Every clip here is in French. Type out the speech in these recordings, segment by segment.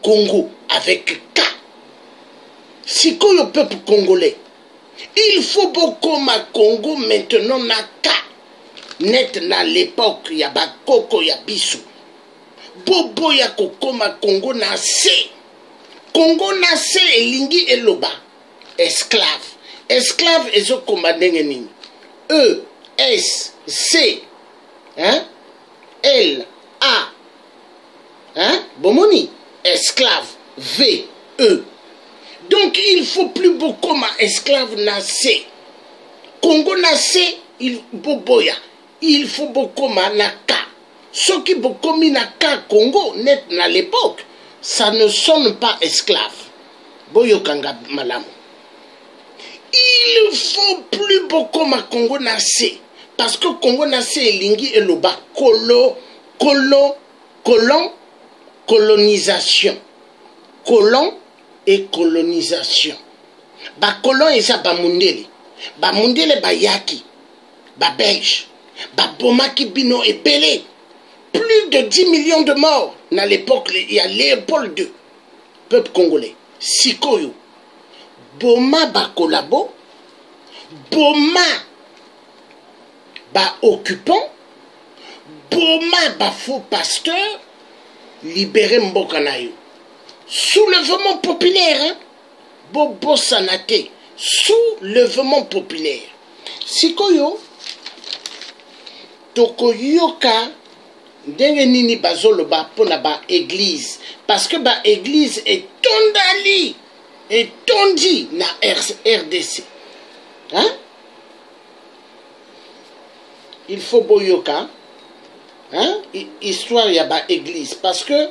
Congo avec K. Si quoi le peuple congolais, il faut beaucoup ma Congo maintenant na K. Net na l'époque ya bakoko ya biso. Bobo ya kokoma Congo na C. Congo na C elingi eloba. Esclave. Esclave ezo komadenge nini. E, S, C. Hein? L, A. Hein? Bomoni. Esclave. V, E. Donc il faut plus beaucoup ma esclave na C. Congo na C, il boboya. Il faut beaucoup ma na K. Ce qui beaucoup mis na K Congo net na l'époque, ça ne sonne pas esclave. Boyo kanga malamu. Il faut plus beaucoup ma Congo na C. Parce que Congo na C lingi eloba colonisation. Colon et colonisation. Ba colon et ça ba mundele. Ba mundele ba yaki. Ba belge. Ba bomaki bino et pelé. Plus de 10 millions de morts. Dans l'époque, il y a Léopold II. Peuple congolais. Sikoyo. Boma ba kolabo. Boma ba occupant. Boma ba faux pasteur. Libérer mboka na yo. Soulèvement populaire, hein? Bobo Sanate. Soulèvement populaire. Sikoyo, Tokoyoka, ndenge nini bazolo ba pona ba église. Parce que ba église est tondali, est tondi na RDC. Hein? Il faut boyoka, hein? Histoire ya ba église. Parce que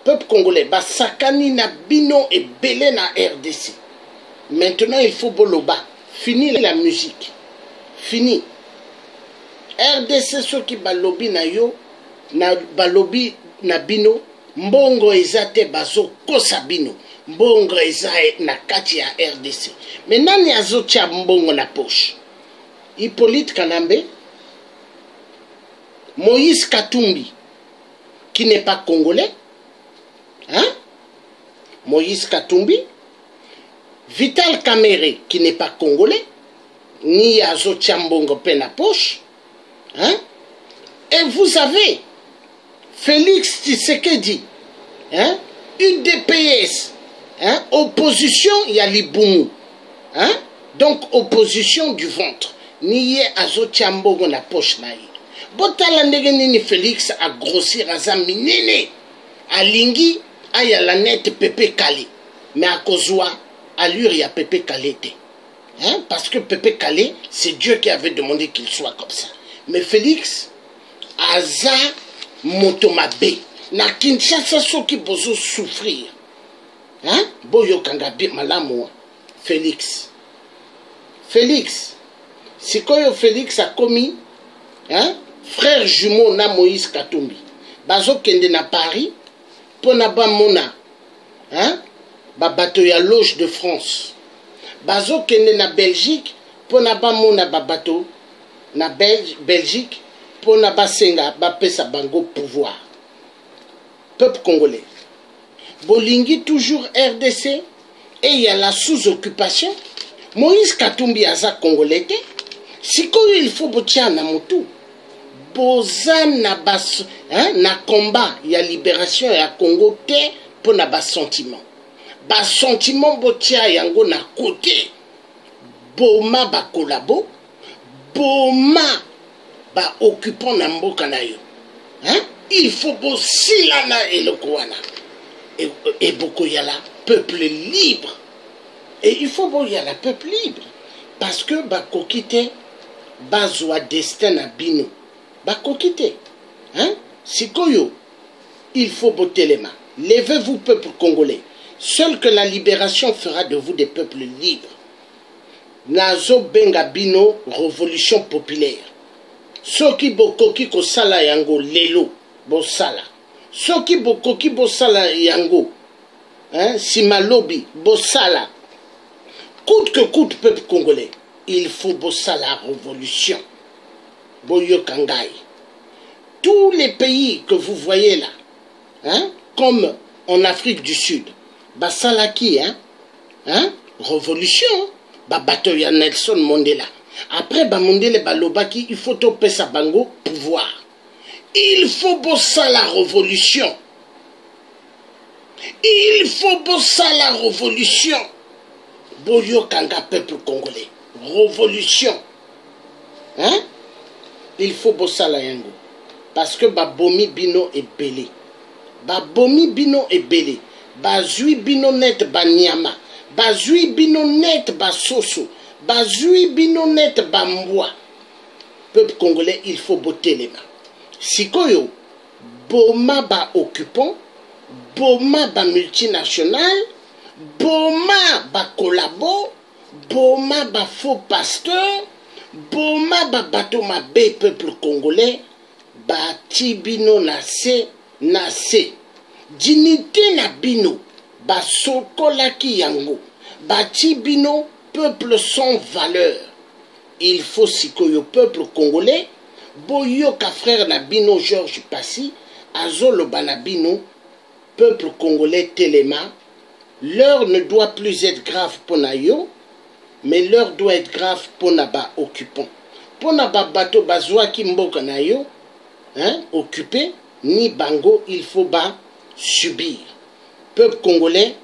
peuple congolais, bah sakani na bino et belé na RDC. Maintenant, il faut boloba. Fini la musique. Fini. RDC, ceux qui balobi na yo, na balobi na bino, mbongo ezate bazo kosa bino. Mbongo ezae na kati ya RDC. Mais nani azo tia mbongo na poche? Hippolyte Kanambe, Moïse Katumbi, qui n'est pas congolais. Hein? Moïse Katumbi, Vital Kamerhe, qui n'est pas congolais, ni Azo Tchambongo Pena Poche. Hein? Et vous avez Félix Tshisekedi, hein? UDPS, hein? Opposition, il y a l'Iboumou. Hein? Donc, opposition du ventre. Ni Azo Tchambongo na poche naï. Botala ndenge nini Félix a grossir azami nene. Alingi. Ah, il y a la nette Pépé Calé. Mais à Kozwa, allure, il y a Pépé Calé. Hein? Parce que Pépé Calé, c'est Dieu qui avait demandé qu'il soit comme ça. Mais Félix, Aza Motomabe, na Kinshasa, ceux qui besoin souffrir. Hein? Boyo Kangabi Malamoua. Félix. Félix. C'est quand Félix a commis, hein? Frère jumeau na Moïse Katumbi. Bazo Kende na Paris. Pona ba mona, hein? Ba bateau ya loge de France. Bazo kende na Belgique, pona ba mona ba bateau na Belgique, pona ba senga ba pesa bango pouvoir. Peuple congolais. Bolingi toujours RDC et il y a la sous-occupation. Moïse Katumbi aza congolais. Sikoyo il faut botia na mutu. Bozan na bas, hein, na combat, il y a libération ya Congo te pour na bas sentiment. Bas sentiment botia yango na côté. Boma ba kolabo, boma ba occupant na mboka na yo. Hein? Il faut bosila na elokwana. Et beaucoup y a la peuple libre. Et il faut y a la peuple libre parce que ba kokite bazwa destin na bino. Bakokite, hein? Sikoyo, il faut botter les mains. Levez-vous, peuple congolais. Seul que la libération fera de vous des peuples libres. Nazo benga bino, révolution populaire. Soki bokoki ko sala yango lelo, bo sala. Soki bokoki bo sala yango, hein? Simalobi, bo sala. Coûte que coûte, peuple congolais, il faut bo sala révolution. Boyo Kangai. Tous les pays que vous voyez là, hein, comme en Afrique du Sud. Basalaki, révolution. Bato ya Nelson Mandela. Après, Mandela balobaki, il faut topé sa bango pouvoir. Il faut bosser la révolution. Il faut bosser la révolution. Boyo Kanga, peuple congolais. Révolution. Hein? Il faut bosser la yango. Parce que Babomi Bino est belé. Babomi Bino est belé. Bazui Bino net Banyama. Bazui Bino net Basoso. Bazui Bino net Bamboa. Peuple congolais, il faut botter les mains. Sikoyo, Boma ba occupant, Boma ba multinational, Boma ba collabo, Boma ba faux pasteur, Boma ba bateau ma bé peuple congolais, ba tibino nase, nase. Dignité na bino, ba sokolaki yango, ba tibino peuple sans valeur. Il faut sikoyo peuple congolais, boyoka frère Nabino Georges Passy, Azolo Banabino, peuple congolais Téléma, l'heure ne doit plus être grave pour Nayo, mais l'heure doit être grave pour Naba occupant. Pour Naba bateau bazoa kimboka Nayo, occupé, ni bango, il faut ba subir. Peuple congolais,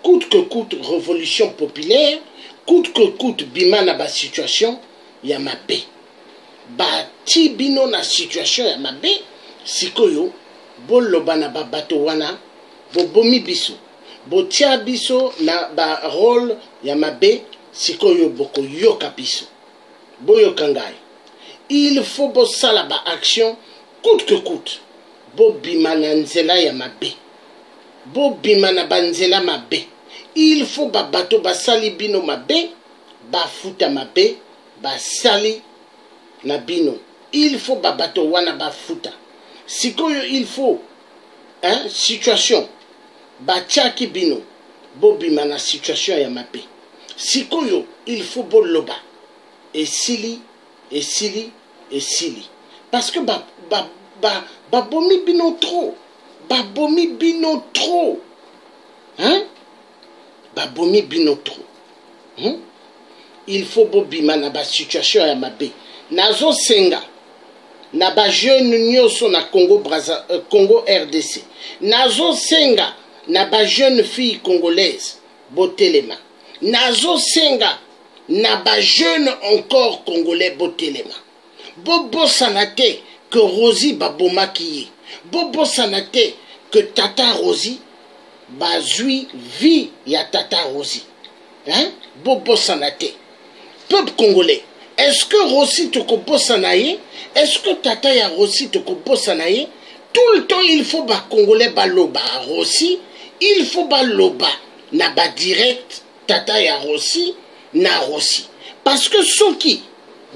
coûte que coûte révolution populaire, coûte que coûte bima na ba situation, yamabe. Bati bino na situation ya mabe sikoyo boloba na babato wana bobomi biso botia biso na ba rôle ya mabe sikoyo boko yoka biso boyoka ngai. Il faut bosala ba action coûte que coûte bobima na nzela ya mabe bobima na banzela mabe. Il faut babato basali bino mabe bafuta mabe basali Nabino, il faut babato wana bafuta. Sikoyo il faut situation bachaki bino bobima na situation ya mabe. Sikoyo il faut boloba et sili et sili et sili parce que babomi bino trop, babomi bino trop, babomi bino trop. Il faut bobima na ba situation ya mabe. Nazo senga na ba jeune nyoso na Congo Congo RDC. Nazo senga na ba jeune fille congolaise botelema. Nazo senga na ba jeune encore congolais botelema. Bobo sanate que Rosie baboma kiye. Bobo sanate que Tata Rosie bazui vie ya Tata Rosie. Bobo sanate. Peuple congolais. Est-ce que Rossi toko bosanaye? Est-ce que Tata ya Rossi toko bosanaye? Tout le temps il faut ba congolais ba loba Rossi, il faut ba loba na ba direct Tata ya Rossi na Rossi. Parce que soki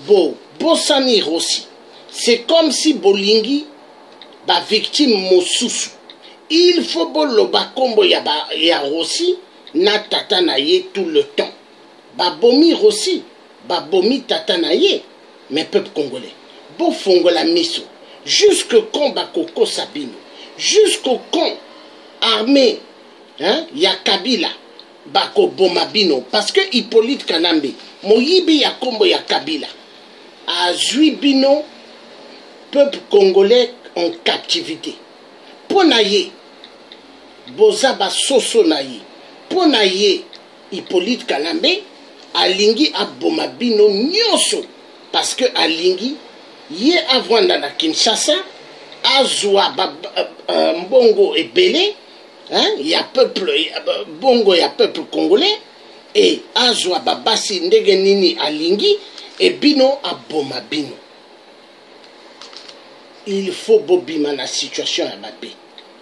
bo bosani Rossi, c'est comme si bolingi ba victime mosusu. Il faut bo loba kombo ya Rossi na Tata na ye tout le temps. Ba bomi Rossi. Babomi Tata naye, mais peuple congolais, bo fongola miso, jusque quand bakoko sabino, jusqu'au quand armée, ya Kabila, bako bomabino, parce que Hippolyte Kanambe, moyibi ya kombo ya Kabila, a zui bino, peuple congolais en captivité. Ponaye, bozaba soso naye, ponaye, Hippolyte Kanambe, alingi abomabino nyoso parce que alingi ye avwanda na Kinshasa azwa mbongo ebele ya peuple bongo ya peuple congolais et azwa babasi ndenge nini alingi et bino abomabino. Il faut bobima na situation ya mabe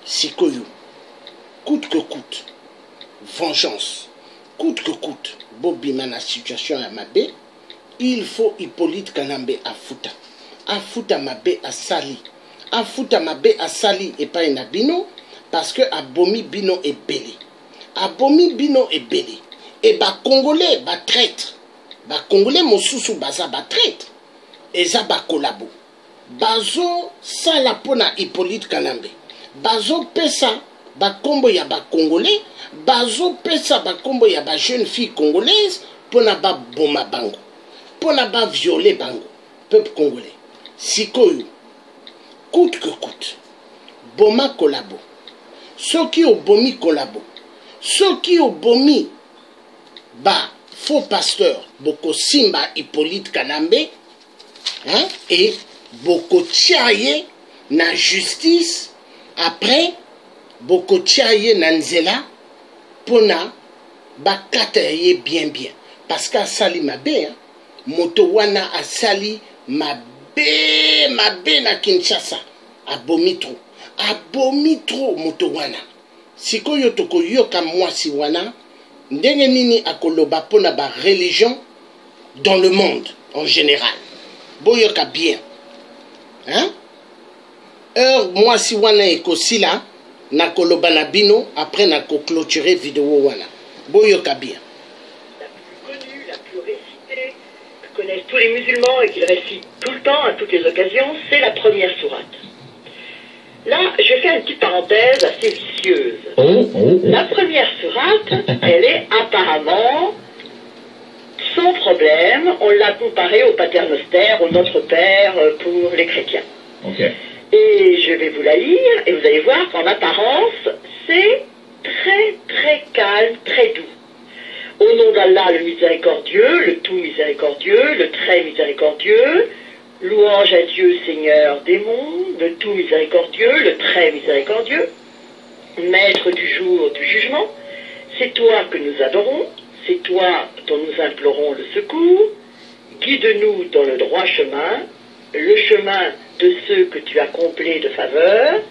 sikoyo coûte que coûte vengeance coûte que coûte bobima na situation ya mabe. Il faut Hippolyte Kanambe afuta mabe asali afuta mabe asali epai na bino parce que abomi bino ebele abomi bino ebele et ba congolais ba traître ba congolais mosusu baza ba traître eza ba kolabo bazo sala pona Hippolyte Kanambe bazo pesa bakombo ya ba congolais bazo pesa bakombo ya ba jeune fille congolaise pona ba boma bango pona ba violer bango peuple congolais sikoyo coûte que coûte boma kolabo soki obomi kolabo soki obomi ba faux pasteur boko simba Hippolyte Kanambe hein, et boko tiaye na justice après boko tiaye na nzela pona bakata ye bien parce que asali mabe hein, moto wana asali mabe na Kinshasa abomi trop moto wana sikoyo tokoyoka mwasi wana ndenge nini akoloba pona ba religion dans le monde en général boyoka bien hein mwasi wana ekosila na koloba na bino après na ko clôturer vidéo wana boyoka bien. La plus connue, la plus récitée, que connaissent tous les musulmans et qu'ils récitent tout le temps à toutes les occasions, c'est la première sourate. Là, je vais faire une petite parenthèse assez vicieuse. La première sourate, elle est apparemment sans problème. On l'a comparée au Paternoster, au Notre Père pour les chrétiens. Okay. Et je vais vous la lire et vous allez voir qu'en apparence, c'est très calme, très doux. Au nom d'Allah, le miséricordieux, le tout miséricordieux, le très miséricordieux, louange à Dieu, Seigneur des mondes, le tout miséricordieux, le très miséricordieux, maître du jour du jugement, c'est toi que nous adorons, c'est toi dont nous implorons le secours, guide-nous dans le droit chemin, le chemin de ceux que tu as comblés de faveur,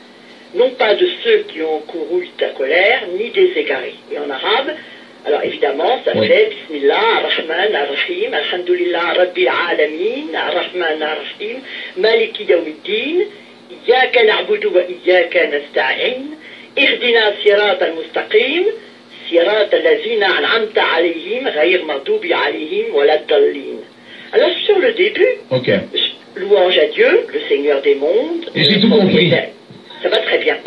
non pas de ceux qui ont couru ta colère, ni des égarés. Et en arabe, alors évidemment, ça fait Bismillah, Ar-Rahman, Ar-Rahim, Alhamdulillah, Rabbil Alamin, Ar-Rahman, Ar-Rahim, Maliki Yawmiddin, Iyaka na'budu wa Iyaka nasta'in, Ihdina sirat al-mustaqim, sirat al-lazina an'amta alayhim, ghayr maghdubi alayhim, waladdallin. Alors sur le début, louange à Dieu, le Seigneur des mondes. J'ai tout compris. Ça va très bien.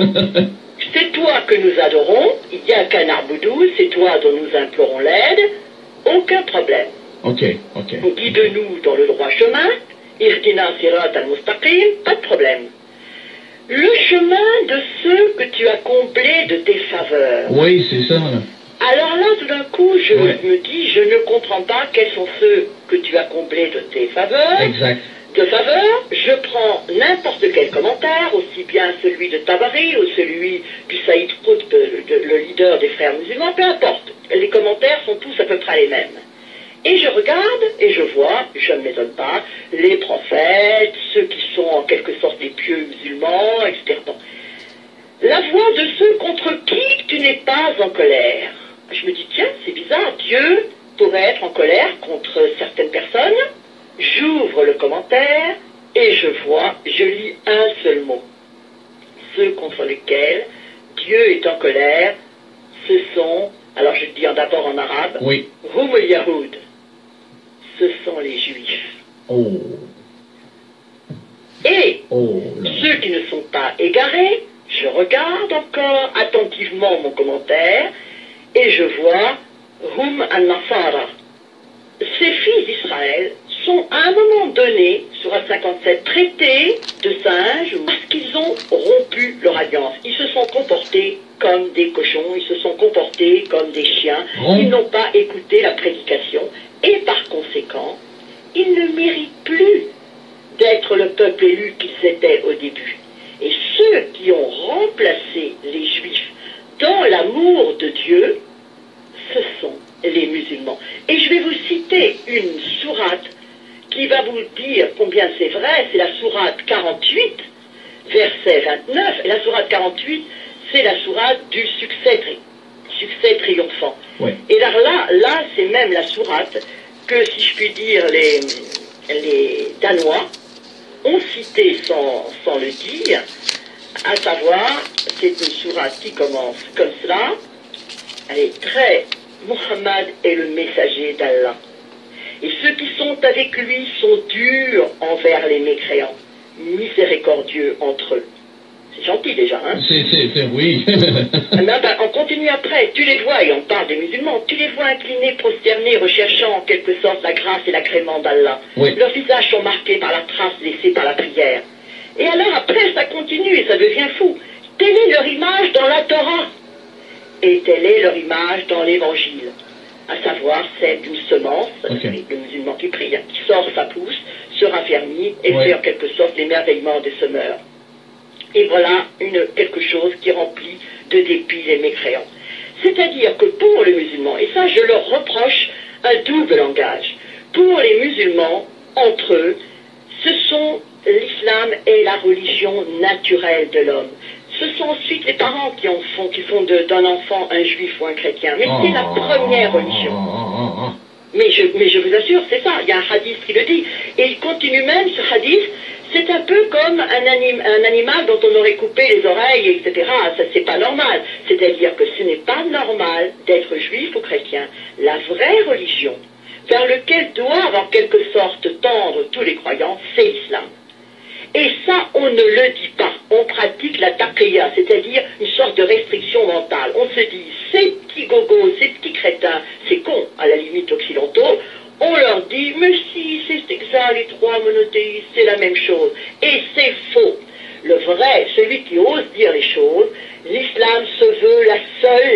C'est toi que nous adorons, Iyaka na'budu, c'est toi dont nous implorons l'aide, aucun problème. Guide-nous dans le droit chemin, Ihdina sirat al-mustaqim, pas de problème. Le chemin de ceux que tu as comblés de tes faveurs. Oui, c'est ça. Alors là, tout d'un coup, je me dis, je ne comprends pas quels sont ceux que tu as comblés de tes faveurs. Exact. De faveur, je prends n'importe quel commentaire, aussi bien celui de Tabari ou celui du Saïd Qutb, le leader des frères musulmans, peu importe. Les commentaires sont tous à peu près les mêmes. Et je regarde et je vois, je ne m'étonne pas, les prophètes, ceux qui sont en quelque sorte des pieux musulmans, etc. Bon. La voix de ceux contre qui tu n'es pas en colère. Je me dis, tiens, c'est bizarre, Dieu pourrait être en colère contre certaines personnes. J'ouvre le commentaire et je lis un seul mot. Ceux contre lesquels Dieu est en colère, ce sont, alors je le dis d'abord en arabe, Hum al-Yahoud. Ce sont les Juifs. Et ceux qui ne sont pas égarés, je regarde encore attentivement mon commentaire et je vois Hum al-Nasara. Ces fils d'Israël sont à un moment donné, sur A57, traités de singes parce qu'ils ont rompu leur alliance. Ils se sont comportés comme des cochons, ils se sont comportés comme des chiens, ils n'ont pas écouté la prédication et par conséquent, ils ne méritent plus d'être le peuple élu qu'ils étaient au début. Et ceux qui ont remplacé les Juifs dans l'amour de Dieu, ce sont les musulmans. Et je vais vous citer une sourate qui va vous dire combien c'est vrai, c'est la sourate 48, verset 29, et la sourate 48, c'est la sourate du succès triomphant. Et là c'est même la sourate que, si je puis dire, les Danois ont cité sans le dire, à savoir, c'est une sourate qui commence comme cela, elle est très... Muhammad est le messager d'Allah. Et ceux qui sont avec lui sont durs envers les mécréants, miséricordieux entre eux. C'est gentil déjà, hein? Oui. On continue après. Tu les vois, et on parle des musulmans, tu les vois inclinés, prosternés, recherchant en quelque sorte la grâce et l'agrément d'Allah. Oui. Leurs visages sont marqués par la trace laissée par la prière. Et alors après, ça continue et ça devient fou. Telle est leur image dans la Torah. Et telle est leur image dans l'Évangile. À savoir celle d'une semence, Okay. le musulman qui prie, hein, qui sort sa pousse, se raffermit et fait en quelque sorte l'émerveillement des semeurs. Et voilà quelque chose qui remplit de dépit les mécréants. C'est-à-dire que pour les musulmans, et ça je leur reproche un double langage, pour les musulmans, entre eux, l'islam est la religion naturelle de l'homme. Ce sont ensuite les parents qui font d'un enfant un juif ou un chrétien. Mais c'est la première religion. Mais je vous assure, c'est ça. Il y a un hadith qui le dit. Et il continue même, ce hadith, c'est un peu comme un animal dont on aurait coupé les oreilles, etc. Ça, c'est pas normal. C'est-à-dire que ce n'est pas normal d'être juif ou chrétien. La vraie religion, vers laquelle doivent en quelque sorte tendre tous les croyants, c'est l'islam. Et ça, on ne le dit pas. On pratique la taqiyya, c'est-à-dire une sorte de restriction mentale. On se dit, ces petits gogos, ces petits crétins, c'est con, à la limite occidentaux, on leur dit, mais si, c'est ça, les trois monothéistes, c'est la même chose. Et c'est faux. Le vrai, celui qui ose dire les choses, l'islam se veut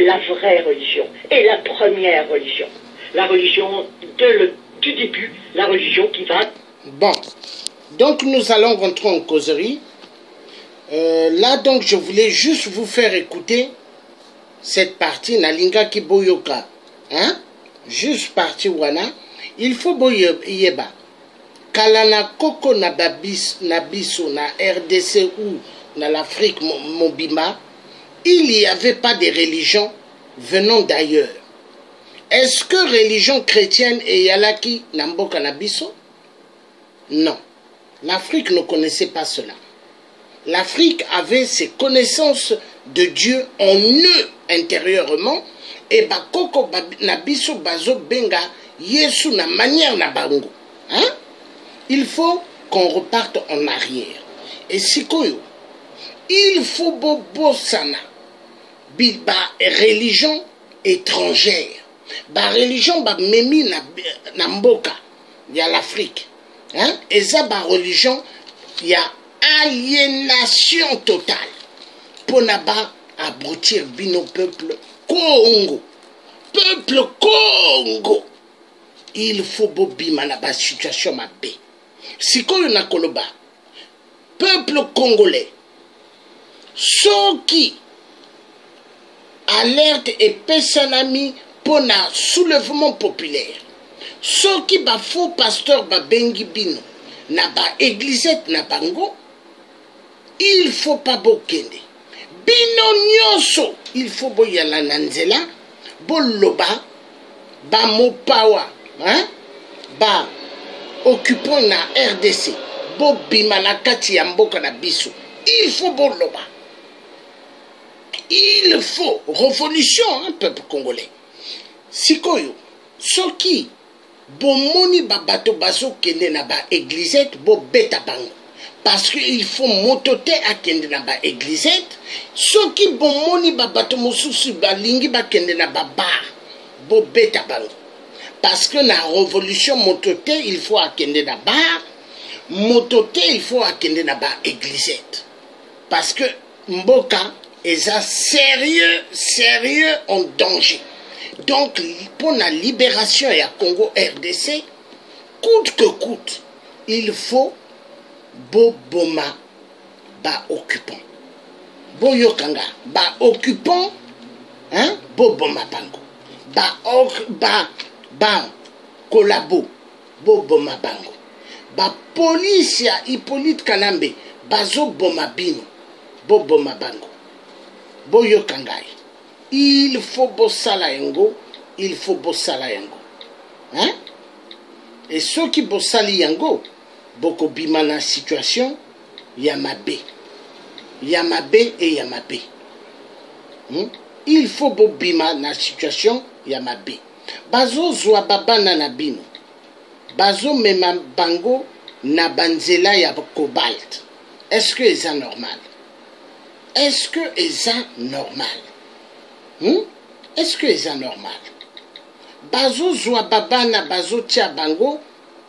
la vraie religion. Et la première religion. La religion du début, la religion qui va... Bon. Donc nous allons rentrer en causerie. Là donc je voulais juste vous faire écouter cette partie Nalinga Kiboyoka. Hein? Juste partie wana. Il faut boyeba. Kalana koko na biso na RDC ou na l'Afrique mobimba, il n'y avait pas de religion venant d'ailleurs. Est-ce que religion chrétienne et yalaki namboka na biso? Non. L'Afrique ne connaissait pas cela. L'Afrique avait ses connaissances de Dieu en eux intérieurement et bakoko na biso bazo benga Yesu na manière na bango. Hein? Il faut qu'on reparte en arrière. Et sikoyo, il faut bobosana ba religion étrangère. Ba religion ba memi na mboka ya l'Afrique. Hein? Et ça, la religion, il y a aliénation totale. Pour ne pas abrutir bino peuple Congo. Peuple Congo. Il faut bobima na ba situation ma bé. Si ko na koloba, peuple congolais, ceux qui alerte et pesanami pour un soulèvement populaire. Ceux qui ba faux pasteur ba bengi bino na ba église na bango, il faut pas bokende. Bino nyonso, il faut boyala nanzela, boloba, ba mopawa, hein? Ba occupant na RDC, bo bima na kati ya mboka na biso. Il faut boloba. Il faut révolution, hein, peuple congolais. Sikoyo, ceux qui bomoni babato bazo kende na ba église bo beta bango parce que il faut motote a kende na ba église soki bomoni babato mosusu balingi ba kende na ba bar bo beta bango parce que na révolution motote il faut a kende na bar motote il faut a kende na ba église parce que mboka eza sérieux en danger. Donc, pour la libération et à Congo RDC, coûte que coûte, il faut boboma ba occupant. Boyokanga ba occupant, hein, boboma bango. Ba collabo, boboma bango. Ba police ya Hippolyte Kanambe, bazo boma bino, boboma bango. Boyokangai. Il faut bossala yango, il faut bossala yango. Hein? Et ceux qui bossali yango, boko bima na situation, yamabe. Yamabe et yamabe. Il faut bobima na situation, yamabe. Bazo zwa babana na bino. Bazo mema bango na banzela ya cobalt. Est-ce que c'est normal? est-ce que c'est normal? Est-ce que c'est normal? Bazo zwa babana bazo tia bango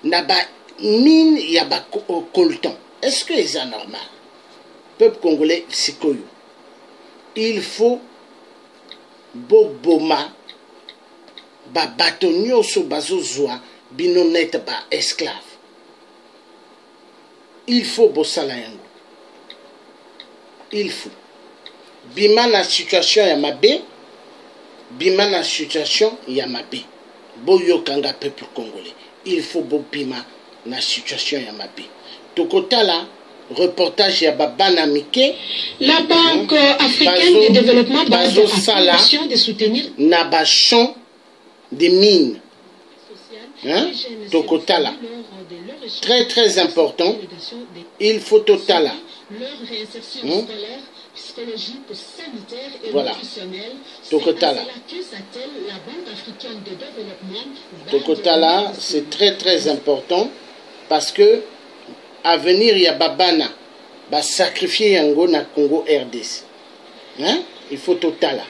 na ba mine ya ba coltan. Est-ce que c'est normal? Peuple congolais sikoyo. Il faut boboma ba batonyo so bazo zwa binonet ba esclave. Il faut bosala yango. Il faut. Bima na situation ya mabe. Bima na situation ya mabe. Boyo kanga peuple congolais. Il faut bobima na situation ya mabe. Tokotala reportage ya Babana Mike. La Banque africaine de développement parle de la promotion de soutenir na ba champ de mines. Tokotala. Très très important. Il faut totala. Leur réinsertion scolaire, psychologique, sanitaire et voilà. nutritionnelle. Tokotala. La Banque africaine de développement. Tokotala, c'est très très important parce que à venir il y a Babana va sacrifier yango na Congo RDC. Il faut totala.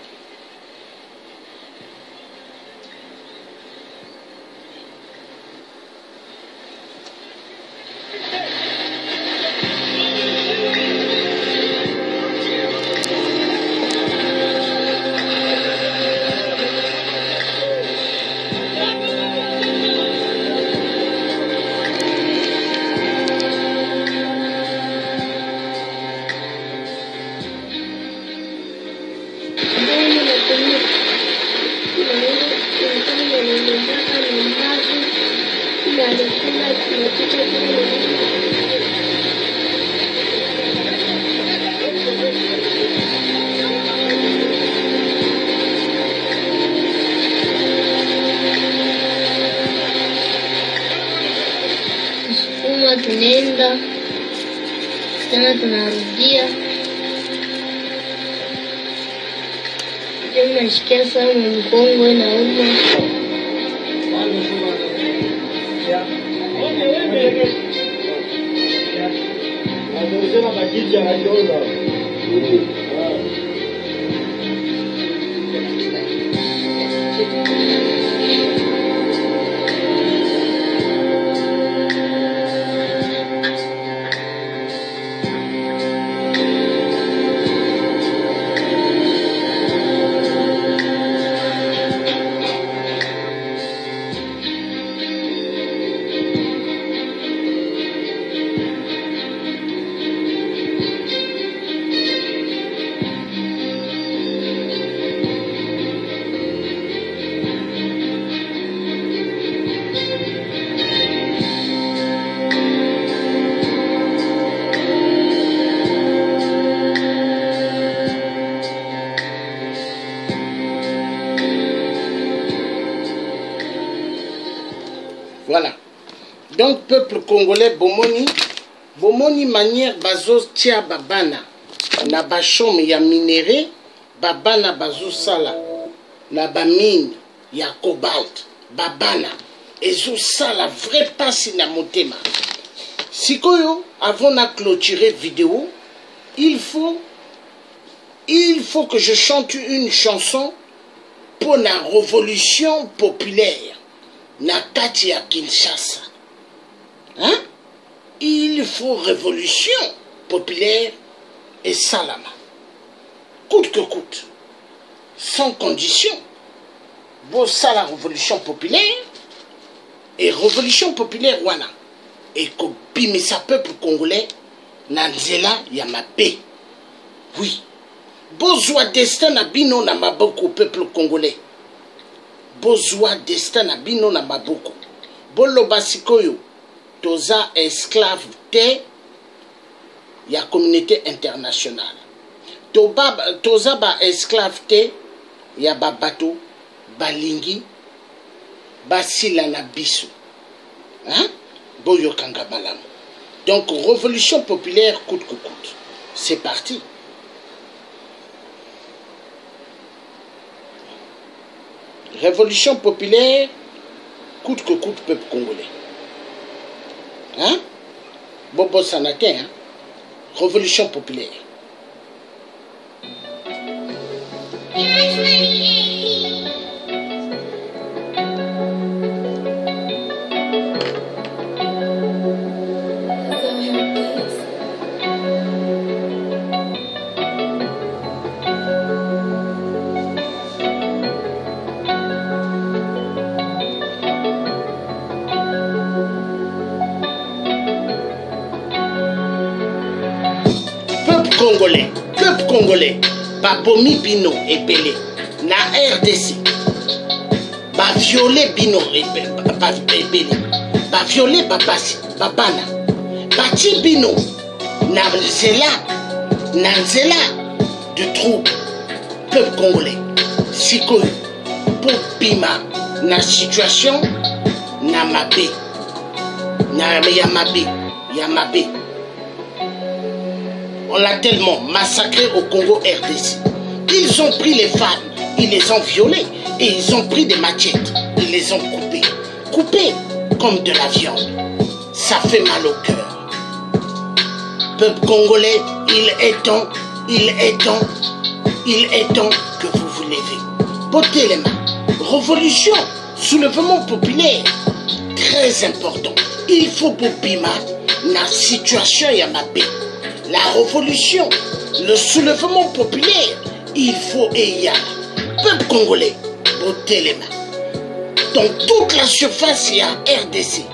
Tunaenda tena tunarudia, nasikia sana mgongo inauma. Voilà. Donc, peuple congolais, bomoni manière bazo tia babana na bachom ya minéré, babana bazo sala na bamine ya cobalt, babana ezo sala vrai pasi na motema. Sikoyo, avant de clôturer vidéo, il faut que je chante une chanson pour la révolution populaire. Na kati ya Kinshasa. Il faut révolution populaire et salama. Coûte que coûte. Sans condition. Bon, ça la révolution populaire. Et révolution populaire, wana. Et kobimisa peuple congolais, nanzela ya mabe. Oui. Bozwa destin na bino na maboko peuple congolais. Bozwa destin na bino na maboko. Boloba sikoyo toza esclave te ya communauté internationale. Toza ba esclave te ya babato balingi basila na biso. Boyo kanga malamu. Donc révolution populaire coûte que coûte. C'est parti. Révolution populaire, coûte que coûte, peuple congolais. Bobo Sanake, Révolution populaire. Peuple congolais, Babomi Bino et Pelé, na RDC, ba violé Bino et Pelé, ba violé Babasi, Babana, Bati Bino, na nzela de trouble, peuple congolais, Sikoy, Popima, na situation, na Mabé, na Yamabé. On l'a tellement massacré au Congo RDC. Ils ont pris les femmes, ils les ont violées et ils ont pris des machettes, ils les ont coupées comme de la viande. Ça fait mal au cœur. Peuple congolais, il est temps que vous vous levez. Bottez les mains. Révolution, soulèvement populaire, très important. Il faut Bobima, la situation Yamabé. La révolution, le soulèvement populaire, il faut Eya. Peuple congolais, bottez les mains. Dans toute la surface, il y a RDC.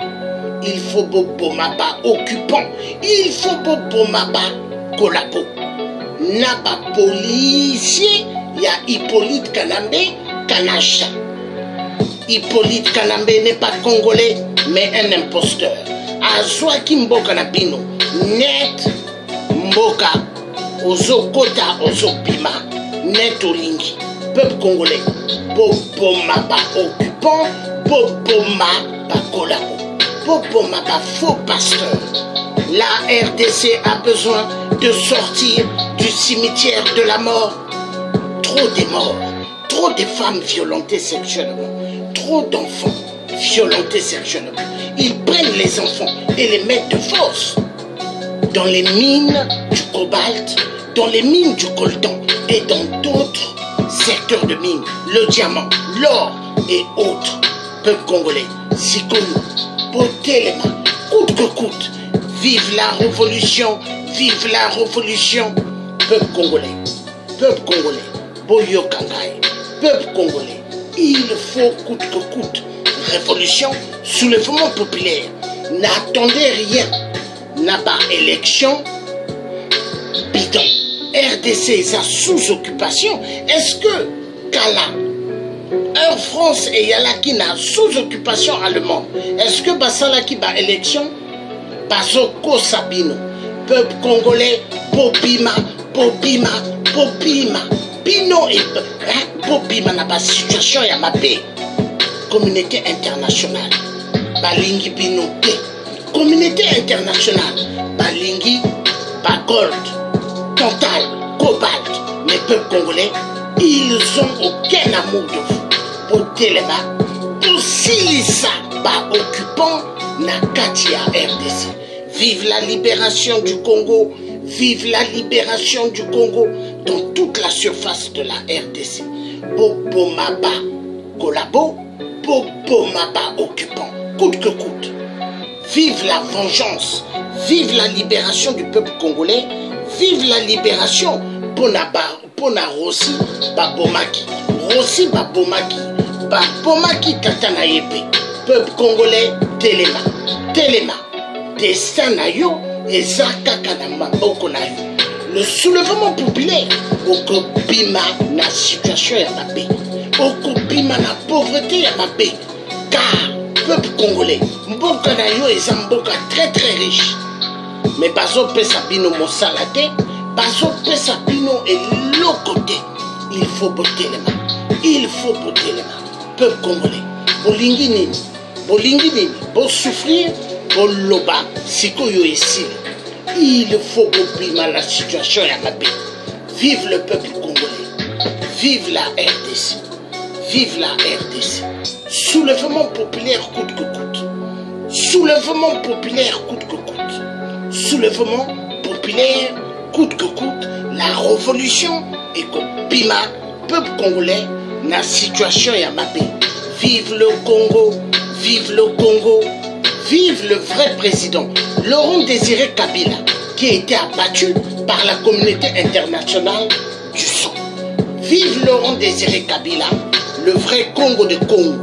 Il faut Bobomaba occupant. Il faut Bobomaba collabo. Naba policier, il y a Hippolyte Kanambe, Kanacha. Hippolyte Kanambe n'est pas congolais, mais un imposteur. Azwaki Mboka Nabino, net. Mboka, Ozo Kota, Ozo Bima, net Olingi, peuple congolais, Boboma ba occupant, Boboma ba collabo, Boboma ba faux pasteur. La RDC a besoin de sortir du cimetière de la mort. Trop des morts, trop de femmes violentées sexuellement, trop d'enfants violentés sexuellement. Ils prennent les enfants et les mettent de force dans les mines du cobalt, dans les mines du coltan et dans d'autres secteurs de mines, le diamant, l'or et autres. Peuple congolais, Sikoyo, bottez les mains, coûte que coûte. Vive la révolution, vive la révolution. Peuple congolais, Boyo Kangai, peuple congolais, il faut coûte que coûte. Révolution, soulèvement populaire. N'attendez rien. N'a pas élection bidon. RDC est sous occupation. Est-ce que Kala, Air France et Yalaki n'a sous occupation allemande? Est-ce que Basalaki ba élection? Bazoko Sabino, peuple congolais, Bobima, Bino et Bobima n'a pas situation ya ma paix. Communauté internationale, Balingi Bino. Communauté internationale, Balingi, Bagold, Total, Cobalt, les peuples congolais, ils ont aucun amour de vous. Pour Téléma, pour Silissa, Ba occupant, Nakatia RDC. Vive la libération du Congo, vive la libération du Congo dans toute la surface de la RDC. Bobomaba, collabo, Bobomaba occupant, coûte que coûte. Vive la vengeance, vive la libération du peuple congolais, vive la libération Pona Rossi Babomaki, Rossi Babomaki Katana Yepe, peuple congolais, Téléma, destin na yo et Zaka Kanama Okonayo. Le soulèvement populaire, Okobima na situation ya mabé, Okobima na pauvreté ya mabé, car peuple congolais, Mboka na yo eza mboka très très riche. Mais bazo pesa bino mosala te, bazo pesa bino et l'autre côté. Il faut botter les mains. Peuple congolais, bolingi nini, bo souffrir, bo loba, sikoyo esili. Il faut bobima la situation ya mabé. Vive le peuple congolais, vive la RDC, Soulèvement populaire coûte que coûte. Soulèvement populaire coûte que coûte. Soulèvement populaire coûte que coûte. La révolution est comme Bima peuple congolais na situation ya mabe. Vive le Congo, vive le Congo, vive le vrai président Laurent Désiré Kabila, qui a été abattu par la communauté internationale du sang. Vive Laurent Désiré Kabila, le vrai Congo de Congo.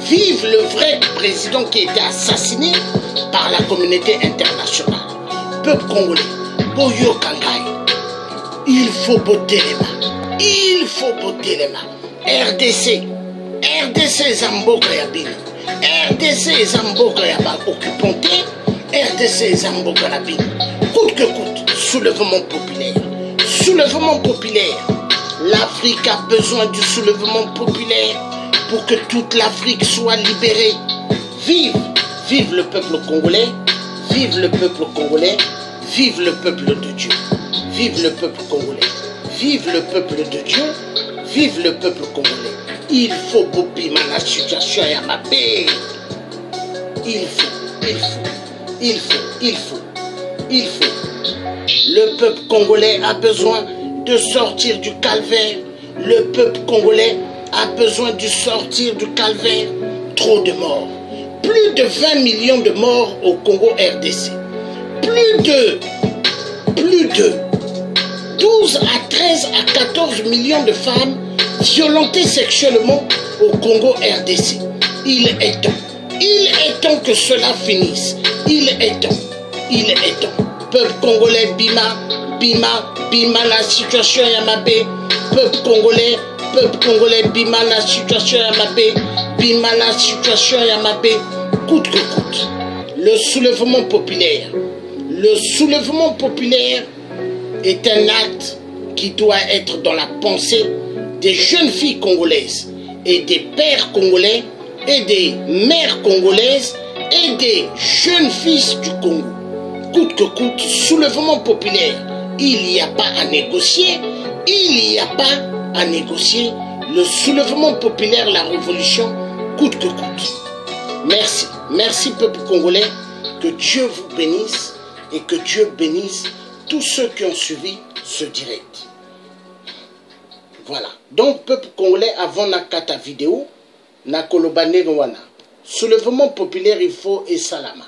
Vive le vrai président qui a été assassiné par la communauté internationale. Peuple congolais, Boyo Kangai, il faut botter les mains. Il faut botter les mains. RDC Zamboka Yabino. RDC Zamboka Yaba occupanté. RDC Zamboka Yabino. Coûte que coûte, soulèvement populaire. Soulèvement populaire. L'Afrique a besoin du soulèvement populaire pour que toute l'Afrique soit libérée. Vive, vive le peuple congolais. Vive le peuple congolais. Vive le peuple de Dieu. Vive le peuple congolais. Vive le peuple de Dieu. Vive le peuple congolais. Il faut bouger la situation à ma paix. Il faut. Le peuple congolais a besoin de sortir du calvaire. Le peuple congolais a besoin de sortir du calvaire. Trop de morts. Plus de 20 millions de morts au Congo RDC. Plus de 12 à 13 à 14 millions de femmes violentées sexuellement au Congo RDC. Il est temps que cela finisse. Il est temps. Peuple congolais, bima la situation Yamabé. Peuple congolais, bima la situation Yamabé. Bima la situation Yamabé. Coûte que coûte. Le soulèvement populaire. Le soulèvement populaire est un acte qui doit être dans la pensée des jeunes filles congolaises et des pères congolais et des mères congolaises et des jeunes fils du Congo. Coûte que coûte, soulèvement populaire. Il n'y a pas à négocier. Le soulèvement populaire, la révolution, coûte que coûte. Merci peuple congolais. Que Dieu vous bénisse et que Dieu bénisse tous ceux qui ont suivi ce direct. Voilà. Donc, peuple congolais, avant na kata vidéo, na kolobane wana. Soulèvement populaire, il faut et salama.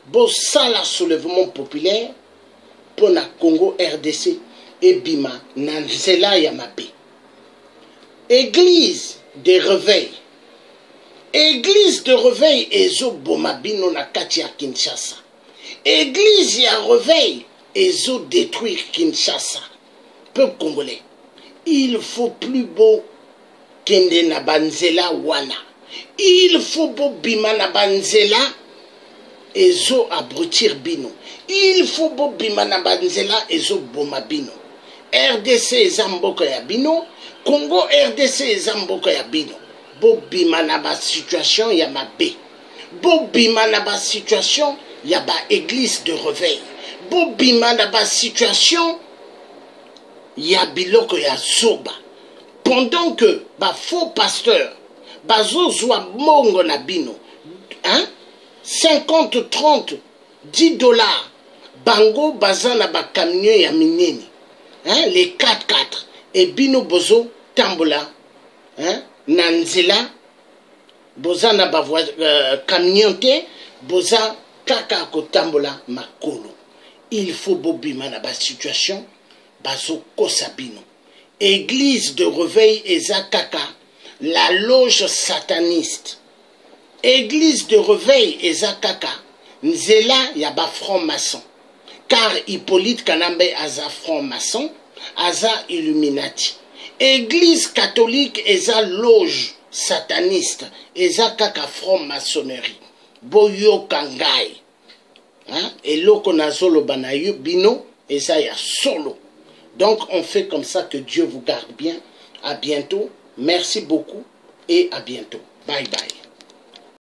Bo sala soulèvement populaire pour na Congo RDC et bima na nzela ya mabe. Église de réveil. Église de réveil ezo bomabino na kati ya Kinshasa. Église ya réveil ezo détruire Kinshasa. Peuple congolais, il faut plus beau kende na banzela wana. Il faut beau bima na banzela ezo abrutir bino. Il faut beau bima na banzela ezo bomabino. RDC Zamboka ya bino, Congo RDC Zamboka ya bino. Bo bima na ba situation ya mabe. Bo bima na ba situation ya ba église de réveil. Bo bima na ba situation ya biloko ya soba. Pendant que ba faux pasteur bazo zwa mongo na bino, 50, 30, 10 dollars, bango baza na ba camion ya mineni, les 4x4, et bino bozo tambola, nanzela, boza na ba camion te, boza kaka ko tambola makolo. Il faut bobima na ba situation, bazo kosabino. Église de réveil ezakaka, la loge sataniste. Église de réveil ezakaka, nzela ya ba franc-maçon. Car Hippolyte Kanambe aza franc-maçon, aza Illuminati. Église catholique eza loge sataniste, ezakaka franc-maçonnerie. Boyo kangai. Et loko nazolo banayu bino eza ya solo. Donc on fait comme ça. Que Dieu vous garde bien. À bientôt. Merci beaucoup et à bientôt. Bye bye.